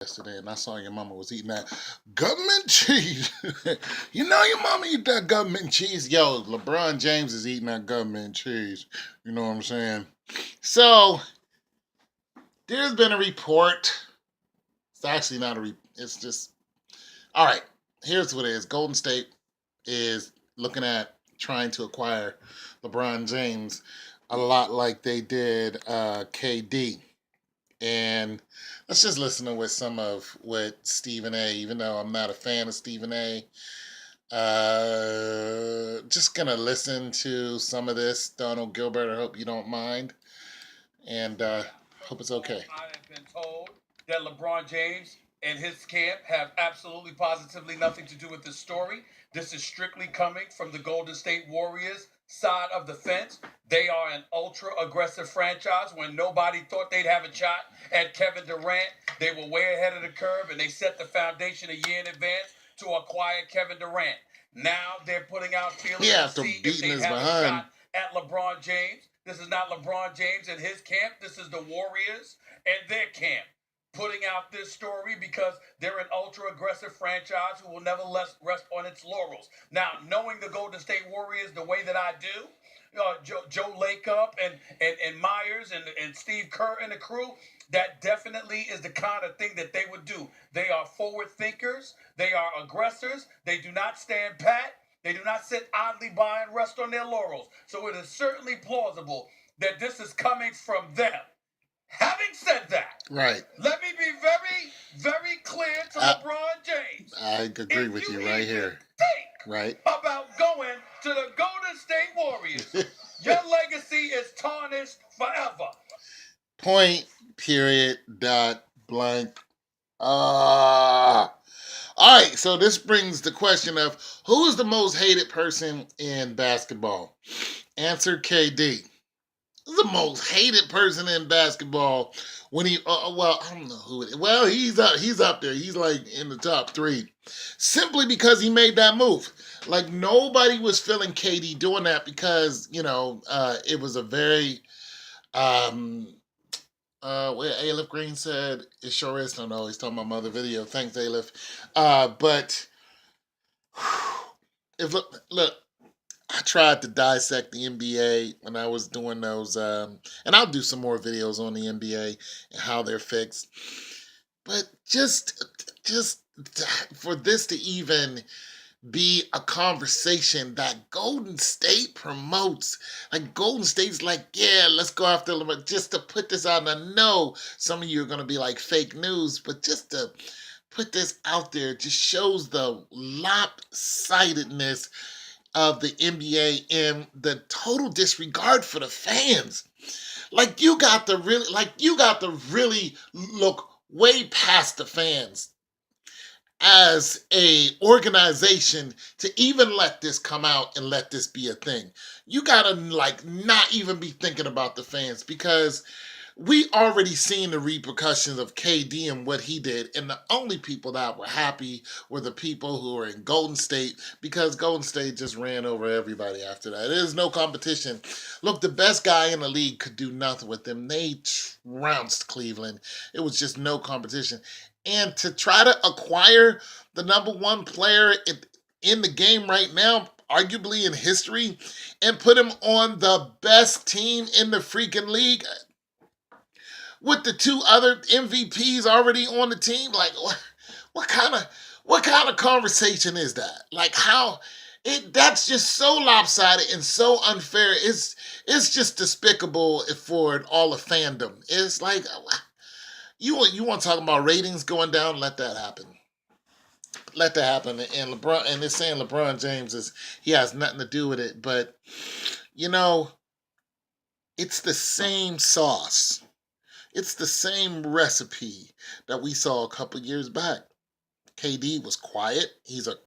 yesterday, and I saw your mama was eating that government cheese. You know your mama eat that government cheese. Yo, LeBron James is eating that government cheese. You know what I'm saying? So there's been a report. It's actually not a it's just all right. Here's what it is. Golden State is looking at trying to acquire LeBron James a lot like they did KD. And let's just listen to what some of what Stephen A. Even though I'm not a fan of Stephen A. Just gonna listen to some of this. Donald Gilbert. I hope you don't mind, and hope it's okay. I have been told that LeBron James and his camp have absolutely positively nothing to do with this story. This is strictly coming from the Golden State Warriors side of the fence. They are an ultra aggressive franchise. When nobody thought they'd have a shot at Kevin Durant, they were way ahead of the curve and they set the foundation a year in advance to acquire Kevin Durant. Now they're putting out feelers to see if they have a shot at LeBron James. This is not LeBron James and his camp. This is the Warriors and their camp putting out this story because they're an ultra-aggressive franchise who will never rest on its laurels. Now, knowing the Golden State Warriors the way that I do, Joe Lacob and Myers and Steve Kerr and the crew, that definitely is the kind of thing that they would do. They are forward thinkers. They are aggressors. They do not stand pat. They do not sit idly by and rest on their laurels. So it is certainly plausible that this is coming from them. Having said that, right, let me be very, very clear to LeBron James. I agree with you right here. Think right about going to the Golden State Warriors. Your legacy is tarnished forever. Point, period, dot, blank. All right, so this brings the question of who is the most hated person in basketball? Answer KD. The most hated person in basketball when he well, I don't know who it is. Well, he's up there. He's like in the top 3 simply because he made that move. Like nobody was feeling KD doing that because it was a very where Aleph Green said it sure is. No, he's talking about my other video. Thanks, Aleph. But if look, I tried to dissect the NBA when I was doing those, and I'll do some more videos on the NBA and how they're fixed. But just for this to even be a conversation that Golden State promotes, like Golden State's like, yeah, let's go after LeBron, just to put this out. And I know some of you are going to be like fake news, but just to put this out there just shows the lopsidedness of the NBA and the total disregard for the fans. Like you got to really look way past the fans as a organization to even let this come out and let this be a thing. You gotta not even be thinking about the fans because we already seen the repercussions of KD and what he did, and the only people that were happy were the people who were in Golden State because Golden State just ran over everybody after that. There's no competition. Look, the best guy in the league could do nothing with them. They trounced Cleveland. It was just no competition. And to try to acquire the number 1 player in the game right now, arguably in history, and put him on the best team in the freaking league, with the 2 other MVPs already on the team, like what kind of conversation is that? Like that's just so lopsided and so unfair. It's just despicable for all of fandom. It's like you want to talk about ratings going down? Let that happen. Let that happen. And LeBron, and they're saying LeBron James he has nothing to do with it, but it's the same sauce. It's the same recipe that we saw a couple years back. KD was quiet. He's a